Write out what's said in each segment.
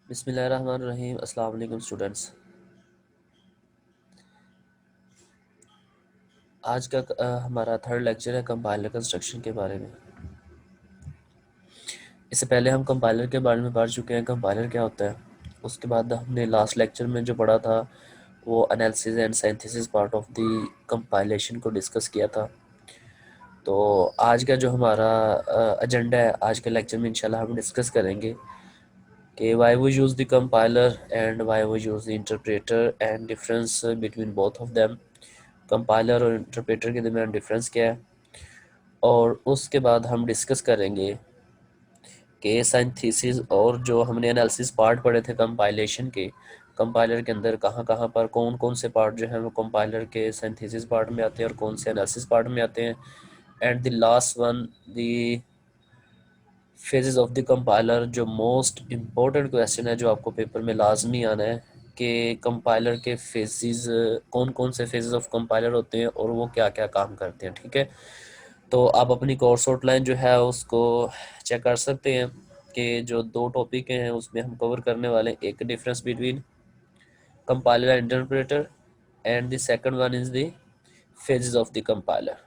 बिस्मिल्लाहिर्रहमानिर्रहीम। अस्सलाम वालेकुम स्टूडेंट्स। आज का हमारा थर्ड लेक्चर है कंपाइलर कंस्ट्रक्शन के बारे में। इससे पहले हम कंपाइलर के बारे में पढ़ चुके हैं, कंपाइलर क्या होता है। उसके बाद हमने लास्ट लेक्चर में जो पढ़ा था वो analysis and synthesis part of the compilation को डिस्कस किया था। तो आज का जो हमारा एजेंडा है, आज के लेक्चर में इंशाल्लाह हम डिस्कस करेंगे कि why we use the compiler and why we use the interpreter and difference between both of them. Compiler और इंटरप्रेटर के दरमियान डिफरेंस क्या है, और उसके बाद हम डिस्कस करेंगे कि सिंथेसिस और जो हमने एनालिसिस पार्ट पढ़े थे कंपाइलेशन के, कंपाइलर के अंदर कहाँ कहाँ पर कौन कौन से पार्ट जो हैं वो कंपाइलर के सिंथेसिस पार्ट में आते हैं और कौन से एनालिसिस पार्ट में आते हैं। And the last one the phases of the compiler, जो मोस्ट इम्पोर्टेंट क्वेश्चन है जो आपको पेपर में लाजमी आना है कि कंपाइलर के फेजेस, कौन कौन से फेजेस ऑफ कंपाइलर होते हैं और वो क्या क्या काम करते हैं। ठीक है, तो आप अपनी कोर्स आउटलाइन जो है उसको चेक कर सकते हैं कि जो दो टॉपिक हैं उसमें हम कवर करने वाले हैं, एक difference between compiler and interpreter and the second one is the phases of the compiler.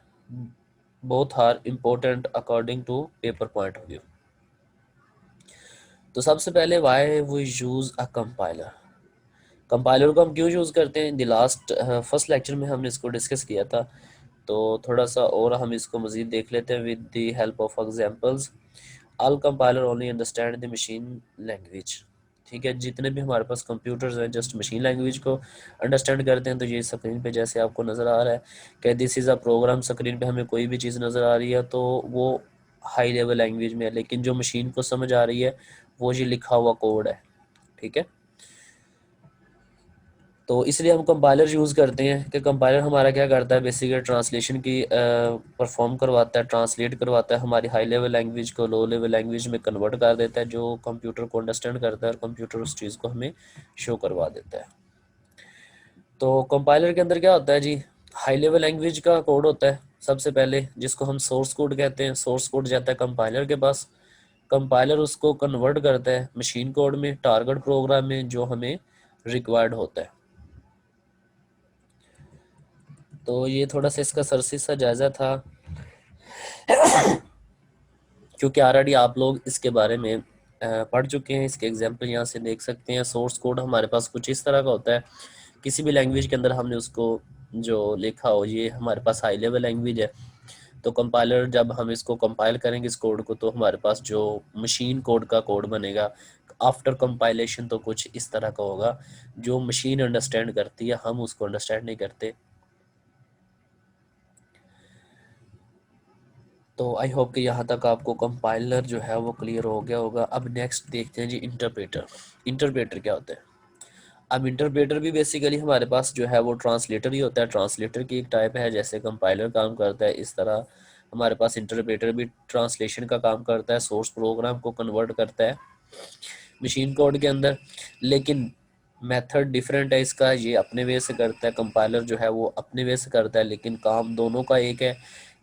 Both are important according to paper point of view. तो सबसे पहले why we use a compiler. Compiler को हम क्यों यूज़ करते हैं, the last first lecture में हमने इसको डिस्कस किया था। तो थोड़ा सा और हम इसको मज़ीद देख लेते हैं with the help of examples. All compiler only understand the machine language. ठीक है, जितने भी हमारे पास कंप्यूटर्स हैं जस्ट मशीन लैंग्वेज को अंडरस्टैंड करते हैं। तो ये स्क्रीन पे जैसे आपको नज़र आ रहा है कि this is a program, screen पे हमें कोई भी चीज़ नज़र आ रही है तो वो हाई लेवल लैंग्वेज में है, लेकिन जो मशीन को समझ आ रही है वो ये लिखा हुआ कोड है। ठीक है, तो इसलिए हम कंपाइलर यूज़ करते हैं कि कंपाइलर हमारा क्या करता है, बेसिकली ट्रांसलेशन की परफॉर्म करवाता है, ट्रांसलेट करवाता है, हमारी हाई लेवल लैंग्वेज को लो लेवल लैंग्वेज में कन्वर्ट कर देता है, जो कंप्यूटर को अंडरस्टैंड करता है और कंप्यूटर उस चीज़ को हमें शो करवा देता है। तो कंपाइलर के अंदर क्या होता है जी, हाई लेवल लैंग्वेज का कोड होता है सबसे पहले, जिसको हम सोर्स कोड कहते हैं। सोर्स कोड जाता है कंपाइलर के पास, कंपाइलर उसको कन्वर्ट करता है मशीन कोड में, टारगेट प्रोग्राम में जो हमें रिक्वायर्ड होता है। तो ये थोड़ा सा इसका सरसी सा जायज़ा था, क्योंकि ऑलरेडी आप लोग इसके बारे में पढ़ चुके हैं। इसके एग्जांपल यहाँ से देख सकते हैं। सोर्स कोड हमारे पास कुछ इस तरह का होता है, किसी भी लैंग्वेज के अंदर हमने उसको जो लिखा हो, ये हमारे पास हाई लेवल लैंग्वेज है। तो कंपाइलर जब हम इसको कंपाइल करेंगे इस कोड को, तो हमारे पास जो मशीन कोड का कोड बनेगा आफ्टर कंपाइलेशन तो कुछ इस तरह का होगा, जो मशीन अंडरस्टैंड करती है, हम उसको अंडरस्टैंड नहीं करते। तो आई होप कि यहाँ तक आपको कंपाइलर जो है वो क्लियर हो गया होगा। अब नेक्स्ट देखते हैं जी इंटरप्रेटर। इंटरप्रेटर क्या होता है। अब इंटरप्रेटर भी बेसिकली हमारे पास जो है वो ट्रांसलेटर ही होता है। ट्रांसलेटर की एक टाइप है, जैसे कंपाइलर काम करता है इस तरह हमारे पास इंटरप्रेटर भी ट्रांसलेशन का काम करता है, सोर्स प्रोग्राम को कन्वर्ट करता है मशीन कोड के अंदर। लेकिन मेथड डिफरेंट है इसका, ये अपने वे से करता है, कंपाइलर जो है वो अपने वे से करता है, लेकिन काम दोनों का एक है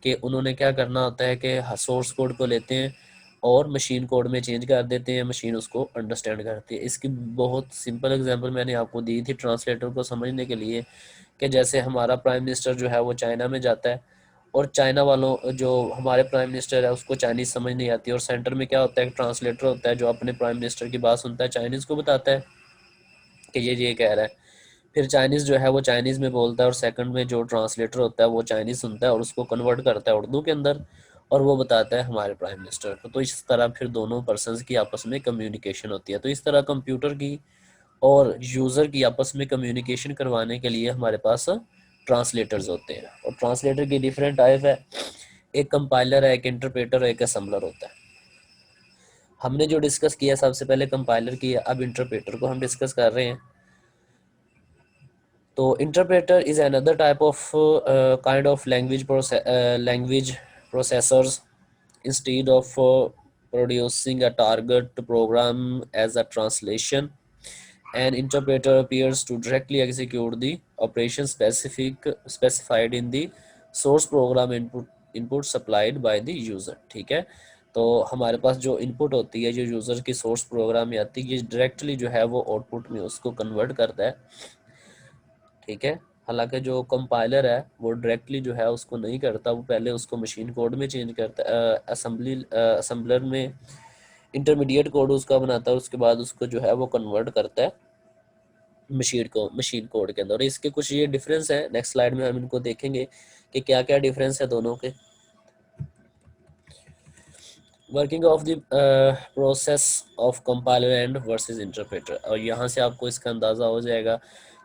कि उन्होंने क्या करना होता है कि सोर्स कोड को लेते हैं और मशीन कोड में चेंज कर देते हैं, मशीन उसको अंडरस्टैंड करती है। इसकी बहुत सिंपल एग्जांपल मैंने आपको दी थी ट्रांसलेटर को समझने के लिए, कि जैसे हमारा प्राइम मिनिस्टर जो है वो चाइना में जाता है और चाइना वालों, जो हमारे प्राइम मिनिस्टर है उसको चाइनीज़ समझ नहीं आती, और सेंटर में क्या होता है, एक ट्रांसलेटर होता है जो अपने प्राइम मिनिस्टर की बात सुनता है, चाइनीज़ को बताता है कि ये कह रहा है। फिर चाइनीज़ जो है वो चाइनीज़ में बोलता है और सेकंड में जो ट्रांसलेटर होता है वो चाइनीज़ सुनता है और उसको कन्वर्ट करता है उर्दू के अंदर, और वो बताता है हमारे प्राइम मिनिस्टर को। तो इस तरह फिर दोनों पर्सनस की आपस में कम्युनिकेशन होती है। तो इस तरह कंप्यूटर की और यूज़र की आपस में कम्युनिकेशन करवाने के लिए हमारे पास ट्रांसलेटर्स होते हैं, और ट्रांसलेटर की डिफरेंट टाइप है, एक कंपाइलर है, एक इंटरप्रेटर है, एक असम्बलर होता है। हमने जो डिस्कस किया सबसे पहले कंपाइलर की है, अब इंटरप्रेटर को हम डिस्कस कर रहे हैं। तो interpreter is another type of kind of language processors instead of producing a target program as a translation. An interpreter appears to directly execute the operation specified in the source program input supplied by the user. ठीक है, तो हमारे पास जो input होती है, जो user की source program में आती है, ये डायरेक्टली जो है वो आउटपुट में उसको कन्वर्ट करता है, ठीक है। हालांकि जो कंपाइलर है वो डायरेक्टली जो है उसको नहीं करता, वो पहले उसको मशीन कोड में चेंज करता है, असम्बलर में इंटरमीडिएट कोड उसका बनाता है, उसके बाद उसको जो है वो कन्वर्ट करता है मशीन कोड के अंदर। और इसके कुछ ये डिफरेंस है, नेक्स्ट स्लाइड में हम इनको देखेंगे कि क्या क्या डिफरेंस है दोनों के। Working of the process of compiler and versus interpreter, और यहाँ से आपको इसका अंदाज़ा हो जाएगा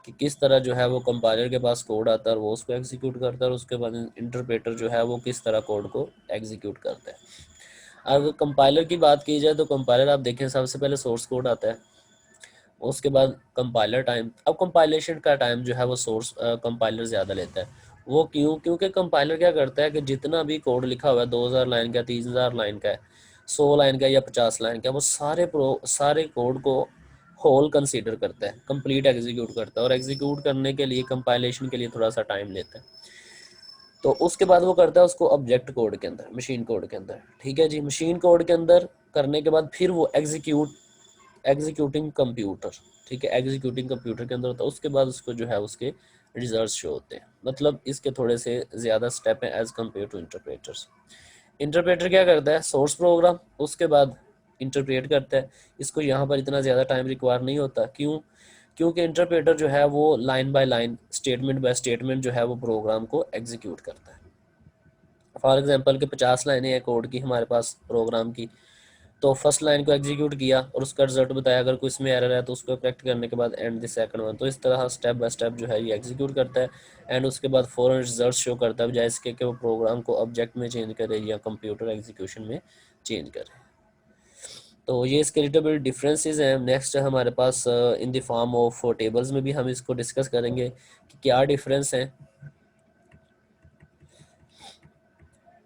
कि किस तरह जो है वो कंपाइलर के पास कोड आता है और वो उसको एग्जीक्यूट करता है, और उसके बाद इंटरप्रेटर जो है वो किस तरह कोड को एग्जीक्यूट करता है। अगर कंपाइलर की बात की जाए तो कंपाइलर आप देखें सबसे पहले सोर्स कोड आता है, उसके बाद कंपाइलर टाइम। अब कंपाइलेशन का टाइम जो है वो सोर्स कंपाइलर ज़्यादा लेता है। वो क्यों? क्योंकि कंपाइलर क्या करता है कि जितना भी कोड लिखा हुआ है 2000 लाइन का, 3000 लाइन का है, 100 लाइन का या 50 लाइन का, वो सारे कोड को होल कंसीडर करता है, कंप्लीट एग्जीक्यूट करता है, और एग्जीक्यूट करने के लिए कंपाइलेशन के लिए थोड़ा सा टाइम लेता है। तो उसके बाद वो करता है उसको ऑब्जेक्ट कोड के अंदर, मशीन कोड के अंदर, ठीक है जी। मशीन कोड के अंदर करने के बाद फिर वो एग्जीक्यूटिंग कंप्यूटर, ठीक है, एग्जीक्यूटिंग कंप्यूटर के अंदर होता है। उसके बाद उसको जो है उसके रिजल्ट शो होते हैं। मतलब इसके थोड़े से ज़्यादा स्टेप हैं as compare to interpreters. Interpreter क्या करता है? सोर्स प्रोग्राम, उसके बाद इंटरप्रेट करता है। इसको यहाँ पर इतना ज़्यादा टाइम रिक्वायर नहीं होता। क्यों? क्योंकि इंटरप्रेटर जो है वो line by line, statement by statement जो है वो प्रोग्राम को एग्जीक्यूट करता है। फॉर एग्जांपल के 50 लाइनें हैं कोड की हमारे पास प्रोग्राम की, तो फर्स्ट लाइन को एग्जीक्यूट किया और उसका रिजल्ट बताया, अगर कोई इसमें एरर है तो उसको करेक्ट करने के बाद एंड द सेकंड वन। तो इस तरह स्टेप बाय स्टेप जो है ये एग्जीक्यूट करता है, एंड उसके बाद फौरन रिजल्ट शो करता है, बजाय इसके कि वो प्रोग्राम को ऑब्जेक्ट में चेंज करे या कंप्यूटर एग्जीक्यूशन में चेंज करे। तो ये इसके लिटिल बिट डिफरेंसेस हैं। नेक्स्ट हमारे पास in the form of tables में भी हम इसको डिस्कस करेंगे कि क्या डिफरेंस हैं।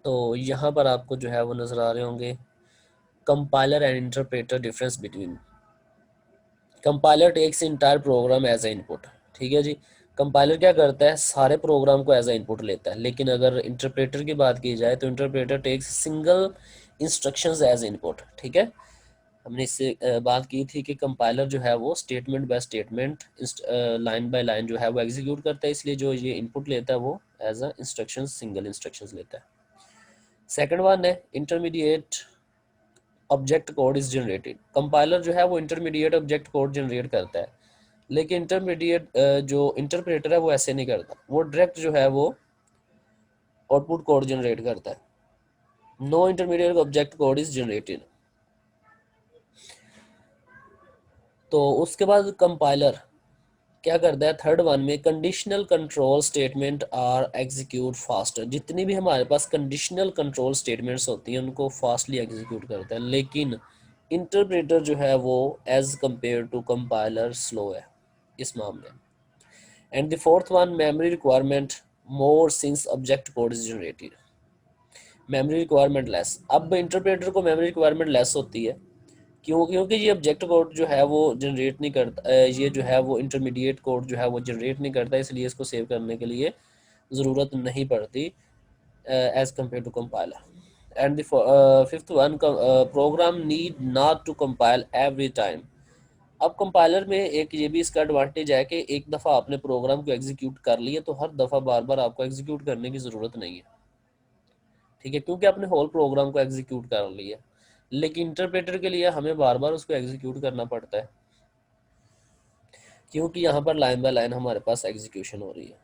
तो यहाँ पर आपको जो है वो नज़र आ रहे होंगे compiler and interpreter difference between. Compiler takes entire program as a input, ठीक है जी। कंपाइलर क्या करता है? सारे प्रोग्राम को एज ए इनपुट लेता है। लेकिन अगर इंटरप्रेटर की बात की जाए तो interpreter takes single instructions as input, ठीक है। हमने इससे बात की थी कि कंपाइलर जो है वो statement by statement, line by line जो है वो एग्जीक्यूट करता है, इसलिए जो ये इनपुट लेता है वो as a instruction, single instructions लेता है। सेकंड वन है intermediate object code is generated. Compiler जो है वो इंटरमीडिएट ऑब्जेक्ट कोड जनरेट करता है, लेकिन इंटरमीडिएट जो इंटरप्रेटर है वो ऐसे नहीं करता, वो डायरेक्ट जो है वो आउटपुट कोड जनरेट करता है। No intermediate object code is generated. तो उसके बाद कंपाइलर क्या करता है? थर्ड वन में conditional control statement are execute faster. जितनी भी हमारे पास कंडीशनल कंट्रोल स्टेटमेंट्स होती हैं उनको फास्टली एग्जीक्यूट करता है, लेकिन इंटरप्रेटर जो है वो as compare to compiler slow है इस मामले में। And the fourth one memory requirement more since object code is generated. Memory requirement less. अब इंटरप्रेटर को मेमोरी रिक्वायरमेंट लेस होती है। क्यों? क्योंकि ये ऑब्जेक्ट कोड जो है वो जनरेट नहीं करता, ये जो है वो इंटरमीडिएट कोड जो है वो जनरेट नहीं करता, इसलिए इसको सेव करने के लिए ज़रूरत नहीं पड़ती as compare to compiler. And the fifth one, program need not to compile every time. अब कंपाइलर में एक ये भी इसका एडवांटेज है कि एक दफ़ा आपने प्रोग्राम को एग्जीक्यूट कर लिया तो हर दफ़ा बार बार आपको एग्जीक्यूट करने की ज़रूरत नहीं है, ठीक है, क्योंकि आपने होल प्रोग्राम को एग्जीक्यूट कर लिया। लेकिन इंटरप्रेटर के लिए हमें बार बार उसको एग्जीक्यूट करना पड़ता है, क्योंकि यहाँ पर लाइन बाय लाइन हमारे पास एग्जीक्यूशन हो रही है।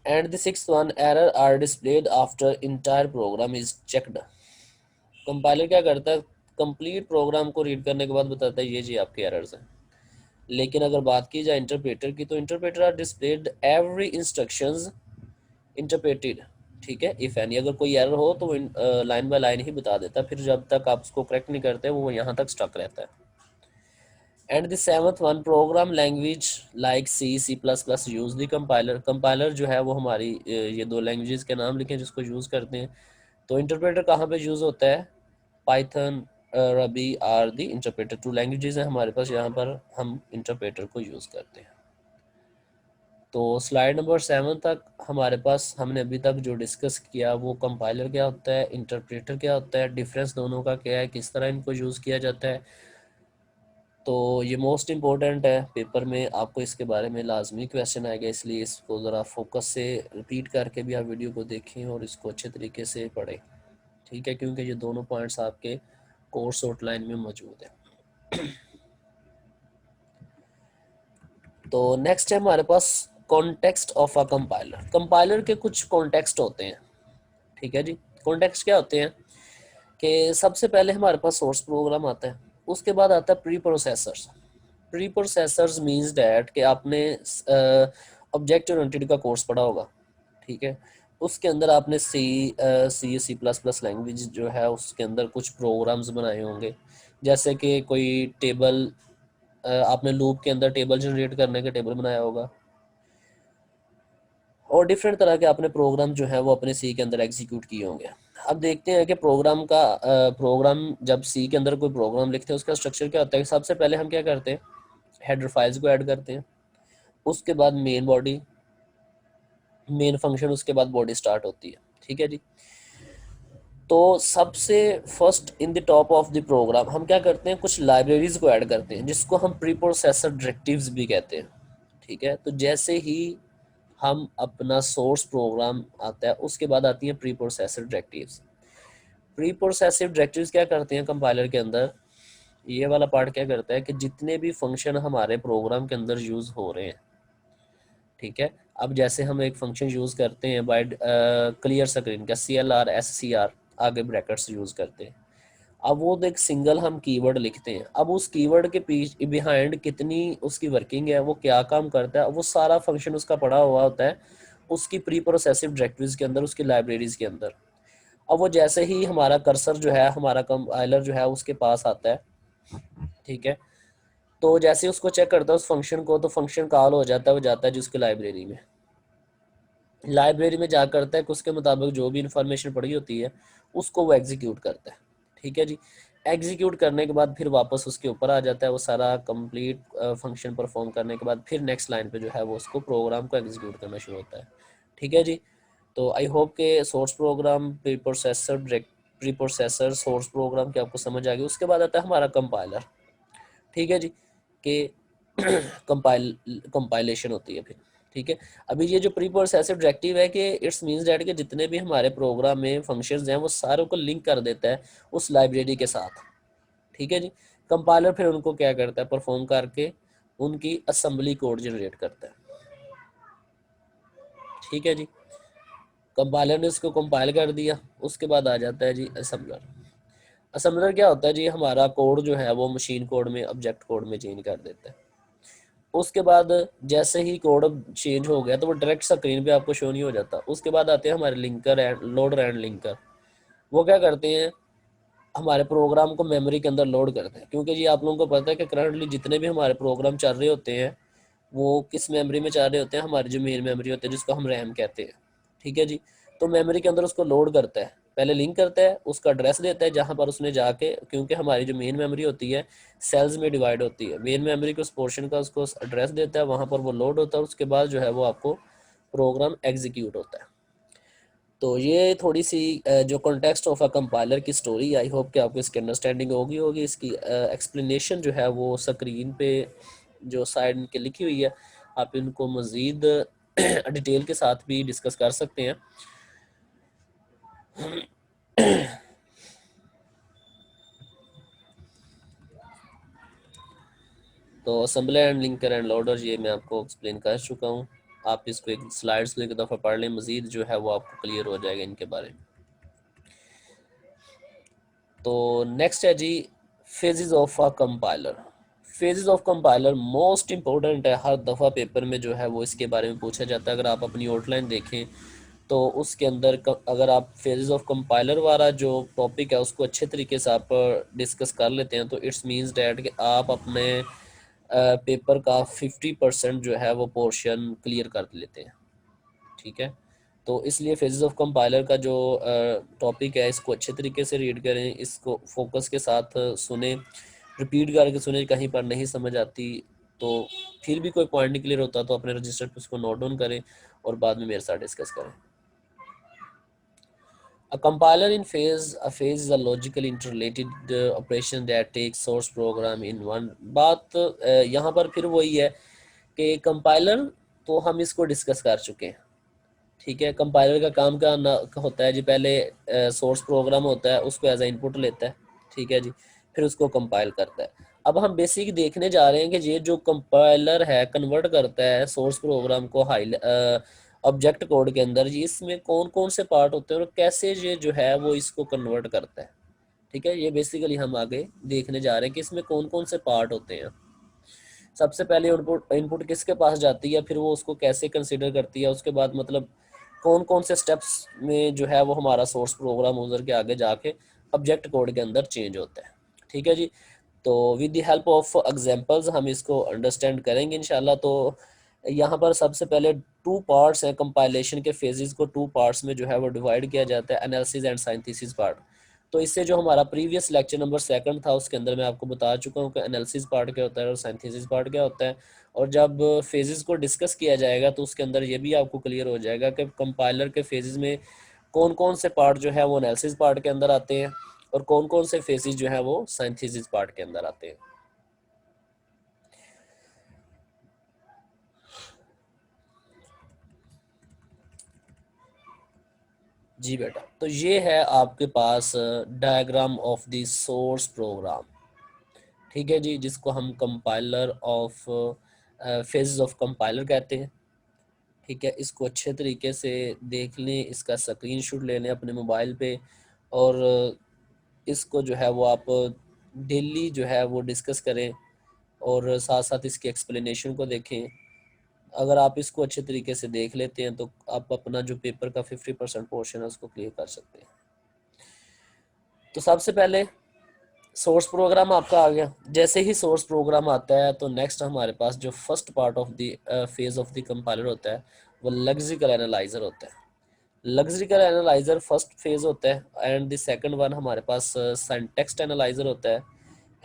And the sixth one, error are displayed after entire program is checked. Compiler क्या करता है? कंप्लीट प्रोग्राम को रीड करने के बाद बताता है ये जी आपके एरर्स हैं। लेकिन अगर बात की जाए इंटरप्रेटर की, तो interpreter are displayed every instructions interpreted, ठीक है। इफ एनी, अगर कोई एरर हो तो वो लाइन बाय लाइन ही बता देता है, फिर जब तक आप उसको करेक्ट नहीं करते वो यहाँ तक स्टक रहता है। And the seventh one, program language like C plus plus use the compiler. Compiler जो है वो हमारी ये दो लैंग्वेजेस के नाम लिखे जिसको यूज़ करते हैं। तो इंटरप्रेटर कहाँ पे यूज़ होता है? Python, Ruby are the interpreter, two languages हैं हमारे पास, यहाँ पर हम इंटरप्रेटर को यूज़ करते हैं। तो स्लाइड नंबर 7 तक हमारे पास हमने अभी तक जो डिस्कस किया वो कंपाइलर क्या होता है, इंटरप्रेटर क्या होता है, डिफरेंस दोनों का क्या है, किस तरह इनको यूज़ किया जाता है। तो ये मोस्ट इम्पोर्टेंट है, पेपर में आपको इसके बारे में लाजमी क्वेश्चन आएगा, इसलिए इसको ज़रा फोकस से रिपीट करके भी आप वीडियो को देखें और इसको अच्छे तरीके से पढ़ें, ठीक है, क्योंकि ये दोनों पॉइंट्स आपके कोर्स आउटलाइन में मौजूद है। तो नेक्स्ट है हमारे पास context of a compiler. Compiler के कुछ कॉन्टेक्स्ट होते हैं, ठीक है जी। कॉन्टेक्स्ट क्या होते हैं कि सबसे पहले हमारे पास सोर्स प्रोग्राम आता है, उसके बाद आता है pre processors. Pre processors means that कि आपने ऑब्जेक्ट ओरिएंटेड का कोर्स पढ़ा होगा, ठीक है। उसके अंदर आपने सी प्लस प्लस लैंग्वेज जो है उसके अंदर कुछ प्रोग्राम्स बनाए होंगे, जैसे कि कोई टेबल, आपने लूप के अंदर टेबल जनरेट करने का टेबल बनाया होगा, और डिफरेंट तरह के आपने प्रोग्राम जो है वो अपने सी के अंदर एग्जीक्यूट किए होंगे। अब देखते हैं कि प्रोग्राम जब सी के अंदर कोई प्रोग्राम लिखते हैं उसका स्ट्रक्चर क्या होता है। सबसे पहले हम क्या करते हैं, हेडर फाइल्स को ऐड करते हैं, उसके बाद मेन फंक्शन, उसके बाद बॉडी स्टार्ट होती है, ठीक है जी। तो सबसे first in the top of the program हम क्या करते हैं, कुछ लाइब्रेरीज को ऐड करते हैं जिसको हम प्री प्रोसेसर डायरेक्टिव्स भी कहते हैं, ठीक है। तो जैसे ही हम अपना सोर्स प्रोग्राम आता है उसके बाद आती है pre processor directives. Pre progressive directives क्या करते हैं कंपाइलर के अंदर, ये वाला पार्ट क्या करता है कि जितने भी फंक्शन हमारे प्रोग्राम के अंदर यूज़ हो रहे हैं, ठीक है। अब जैसे हम एक फंक्शन यूज़ करते हैं बाय क्लियर स्क्रीन का, CLR SCR आगे ब्रैकेट्स यूज़ करते हैं। अब वो एक सिंगल हम कीवर्ड लिखते हैं, अब उस कीवर्ड के पीछे बिहाइंड कितनी उसकी वर्किंग है, वो क्या काम करता है, वो सारा फंक्शन उसका पड़ा हुआ होता है उसकी प्री प्रोसेसिव डायरेक्टरीज के अंदर, उसकी लाइब्रेरीज के अंदर। अब वो जैसे ही हमारा कर्सर जो है, हमारा कंपाइलर जो है उसके पास आता है, ठीक है, तो जैसे उसको चेक करता है उस फंक्शन को, तो फंक्शन कॉल हो जाता है, वो जाता है जिसकी लाइब्रेरी में, लाइब्रेरी में जा करता है कि उसके मुताबिक जो भी इंफॉर्मेशन पड़ी होती है उसको वो एग्जीक्यूट करता है, ठीक है जी। एग्जीक्यूट करने के बाद फिर वापस उसके ऊपर आ जाता है, वो सारा कंप्लीट फंक्शन परफॉर्म करने के बाद फिर नेक्स्ट लाइन पे जो है वो उसको प्रोग्राम को एग्जीक्यूट करना शुरू होता है, ठीक है जी। तो आई होप के source program, pre processor source program की आपको समझ आ गई। उसके बाद आता है हमारा कंपाइलर, ठीक है जी, कि कंपाइलेशन होती है फिर, ठीक है। अभी ये जो प्री प्रोसेसिव डायरेक्टिव है कि इट्स मींस दैट कि जितने भी हमारे प्रोग्राम में फंक्शंस हैं वो सारों को लिंक कर देता है उस लाइब्रेरी के साथ, ठीक है जी। कंपाइलर फिर उनको क्या करता है, परफॉर्म करके उनकी असेंबली कोड जनरेट करता है, ठीक है जी। कंपाइलर ने उसको कंपाइल कर दिया, उसके बाद आ जाता है जी असेंबलर। असेंबलर क्या होता है जी, हमारा कोड जो है वो मशीन कोड में, ऑब्जेक्ट कोड में चेंज कर देता है। उसके बाद जैसे ही कोड चेंज हो गया तो वो डायरेक्ट स्क्रीन पे आपको शो नहीं हो जाता। उसके बाद आते हैं हमारे linker end loader and linker. वो क्या करते हैं, हमारे प्रोग्राम को मेमोरी के अंदर लोड करते हैं, क्योंकि जी आप लोगों को पता है कि करंटली जितने भी हमारे प्रोग्राम चल रहे होते हैं वो किस मेमोरी में चल रहे होते हैं, हमारी जो मेन मेमोरी होती है जिसको हम रैम कहते हैं, ठीक है जी। तो मेमोरी के अंदर उसको लोड करता है, पहले लिंक करता है, उसका एड्रेस देता है जहाँ पर उसने जाके, क्योंकि हमारी जो मेन मेमोरी होती है सेल्स में डिवाइड होती है, मेन मेमोरी के उस पोर्शन का उसको एड्रेस देता है, वहाँ पर वो लोड होता है, उसके बाद जो है वो आपको प्रोग्राम एग्जीक्यूट होता है। तो ये थोड़ी सी जो कॉन्टेक्स्ट ऑफ अ कंपाइलर की स्टोरी, आई होप कि आपको इसकी अंडरस्टैंडिंग होगी होगी। इसकी एक्सप्लेनेशन जो है वो स्क्रीन पे जो साइड इनके लिखी हुई है, आप इनको मज़ीद डिटेल के साथ भी डिस्कस कर सकते हैं। तो assembler and linker end loader ये मैं आपको एक्सप्लेन कर चुका हूँ। आप इसको एक स्लाइड्स को एक दफ़ा पढ़ लें, मज़ीद जो है वो आपको क्लियर हो जाएगा इनके बारे में। तो नेक्स्ट है जी phases of a compiler. Phases of compiler most important है, हर दफ़ा पेपर में जो है वो इसके बारे में पूछा जाता है। अगर आप अपनी आउटलाइन देखें तो उसके अंदर अगर आप फेजेस ऑफ कंपाइलर वाला जो टॉपिक है उसको अच्छे तरीके से आप डिस्कस कर लेते हैं तो इट्स मीन्स डैट कि आप अपने पेपर का 50% जो है वो पोर्शन क्लियर कर लेते हैं, ठीक है। तो इसलिए फेजेस ऑफ कंपाइलर का जो टॉपिक है इसको अच्छे तरीके से रीड करें, इसको फोकस के साथ सुने, रिपीट करके सुने, कहीं पर नहीं समझ आती तो फिर भी कोई पॉइंट नहीं क्लियर होता तो अपने रजिस्टर पे उसको नोट डाउन करें और बाद में मेरे साथ डिस्कस करें। A compiler in phase is a logically interrelated operation that takes source program in one। बात यहाँ पर फिर वही है कि कंपाइलर तो हम इसको डिस्कस कर चुके हैं, ठीक है। कंपाइलर का काम क्या होता है जी, पहले सोर्स प्रोग्राम होता है, उसको एज ए इनपुट लेता है, ठीक है जी, फिर उसको कंपाइल करता है। अब हम बेसिक देखने जा रहे हैं कि ये जो कंपाइलर है कन्वर्ट करता है सोर्स प्रोग्राम को हाई ऑब्जेक्ट कोड के अंदर जी, इसमें कौन कौन से पार्ट होते हैं और कैसे ये जो है वो इसको कन्वर्ट करता है, ठीक है। ये बेसिकली हम आगे देखने जा रहे हैं कि इसमें कौन कौन से पार्ट होते हैं। सबसे पहले इनपुट इनपुट किसके पास जाती है, फिर वो उसको कैसे कंसिडर करती है, उसके बाद मतलब कौन कौन से स्टेप्स में जो है वो हमारा सोर्स प्रोग्राम यूज़र के आगे जाके ऑब्जेक्ट कोड के अंदर चेंज होता है, ठीक है जी। तो with the help of examples हम इसको अंडरस्टैंड करेंगे इंशाल्लाह। तो यहाँ पर सबसे पहले टू पार्ट्स हैं कंपाइलेशन के फेजेस को, टू पार्ट्स में जो है वो डिवाइड किया जाता है, एनालिसिस एंड सिंथेसिस पार्ट। तो इससे जो हमारा प्रीवियस लेक्चर नंबर 2 था उसके अंदर मैं आपको बता चुका हूँ कि एनालिसिस पार्ट क्या होता है और सिंथेसिस पार्ट क्या होता है। और जब फेजेस को डिस्कस किया जाएगा तो उसके अंदर ये भी आपको क्लियर हो जाएगा कि कंपाइलर के फेजेस में कौन कौन से पार्ट जो है वो एनालिसिस पार्ट के अंदर आते हैं और कौन कौन से फेजेस जो है वो सिंथेसिस पार्ट के अंदर आते हैं। जी बेटा, तो ये है आपके पास diagram of the source program, ठीक है जी, जिसको हम compiler of phases of compiler कहते हैं, ठीक है। इसको अच्छे तरीके से देख लें, इसका स्क्रीनशॉट ले लें अपने मोबाइल पे और इसको जो है वो आप डेली जो है वो डिस्कस करें और साथ साथ इसकी एक्सप्लेनेशन को देखें। अगर आप इसको अच्छे तरीके से देख लेते हैं तो आप अपना जो पेपर का 50% पोर्शन है उसको क्लियर कर सकते हैं। तो सबसे पहले सोर्स प्रोग्राम आपका आ गया। जैसे ही सोर्स प्रोग्राम आता है तो नेक्स्ट हमारे पास जो first part of the phase of the compiler होता है वो लेक्सिकल एनालाइजर होता है। लेक्सिकल एनालाइजर फर्स्ट फेज होता है एंड द सेकंड वन हमारे पास सिंटैक्स एनालाइजर होता है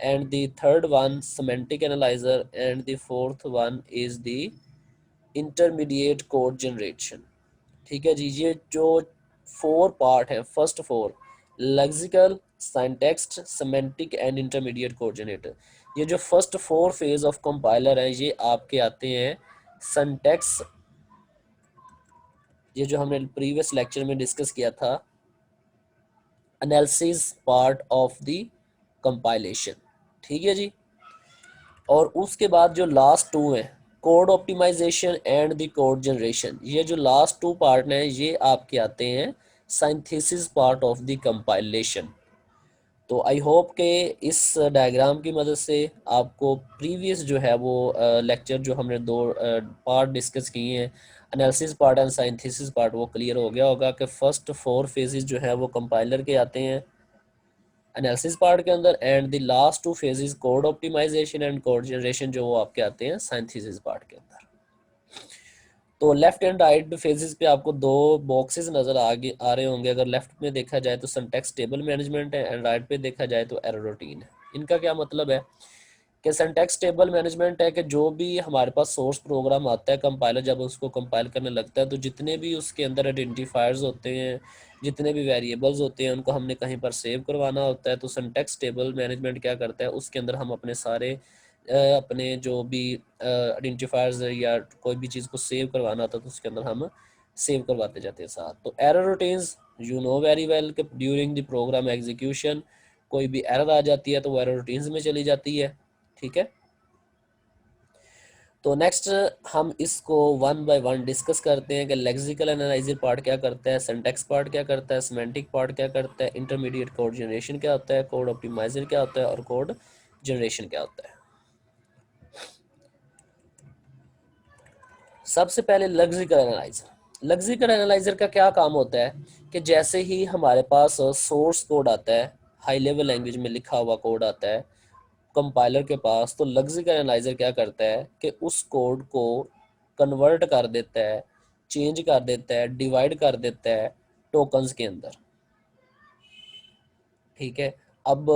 and the third one semantic analyser and the fourth one is the intermediate code generation, ठीक है जी। ये जो 4 पार्ट है, first 4 lexical, syntax, semantic and intermediate coordinator, ये जो फर्स्ट 4 फेज ऑफ कंपाइलर है ये आपके आते हैं सिंटैक्स, ये जो हमने प्रीवियस लेक्चर में डिस्कस किया था, analysis part of the compilation, ठीक है जी। और उसके बाद जो लास्ट 2 हैं code optimization and the code generation, ये जो लास्ट 2 पार्ट हैं ये आपके आते हैं synthesis part of the compilation. तो आई होप के इस डायग्राम की मदद से आपको प्रीवियस जो है वो लेक्चर जो हमने 2 पार्ट डिस्कस किए हैं, analysis part and synthesis part, वो क्लियर हो गया होगा कि फर्स्ट 4 फेजेस जो है वो कंपाइलर के आते हैं एनालिसिस पार्ट के अंदर and the last 2 phases code optimization and code generation जो वो आपके आते हैं सिंथेसिस पार्ट के अंदर। तो लेफ्ट एंड राइट फेजेस पे आपको 2 बॉक्सेस नजर आ रहे होंगे। अगर लेफ्ट में देखा जाए तो सिंटैक्स टेबल मैनेजमेंट है एंड राइट पे देखा जाए तो एरर रूटीन है। इनका क्या मतलब है कि सिंटैक्स टेबल मैनेजमेंट है कि जो भी हमारे पास सोर्स प्रोग्राम आता है कंपाइलर जब उसको कंपाइल करने लगता है तो जितने भी उसके अंदर आइडेंटिफायर्स होते हैं, जितने भी वेरिएबल्स होते हैं उनको हमने कहीं पर सेव करवाना होता है। तो सिंटैक्स टेबल मैनेजमेंट क्या करता है, उसके अंदर हम अपने सारे अपने जो भी आइडेंटिफायर्स या कोई भी चीज़ को सेव करवाना होता है तो उसके अंदर हम सेव करवाते जाते हैं साथ। तो error routines you know very well कि ड्यूरिंग द प्रोग्राम एग्जीक्यूशन कोई भी एरर आ जाती है तो वो एरर रूटीन्स में चली जाती है, ठीक है। तो नेक्स्ट हम इसको वन बाय वन डिस्कस करते हैं कि लेक्सिकल एनालाइजर पार्ट क्या करता है, सिंटैक्स पार्ट क्या करता है, सिमेंटिक पार्ट क्या करता है, इंटरमीडिएट कोड जनरेशन क्या होता है, कोड ऑप्टिमाइजर क्या होता है और कोड जनरेशन क्या होता है। सबसे पहले लेक्सिकल एनालाइजर। लेक्सिकल एनालाइजर का क्या काम होता है कि जैसे ही हमारे पास सोर्स कोड आता है, हाई लेवल लैंग्वेज में लिखा हुआ कोड आता है कंपाइलर के पास, तो लेक्सिकल एनालाइजर क्या करता है कि उस कोड को कन्वर्ट कर देता है, चेंज कर देता है, डिवाइड कर देता है टोकन्स के अंदर, ठीक है। अब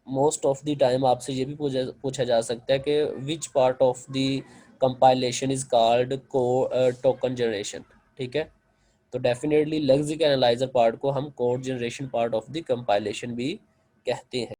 मोस्ट ऑफ द टाइम आपसे ये भी पूछा जा सकता है कि which part of the compilation is called token generation. ठीक है, तो डेफिनेटली लेक्सिक एनालाइजर पार्ट को हम code generation part of the compilation भी कहते हैं।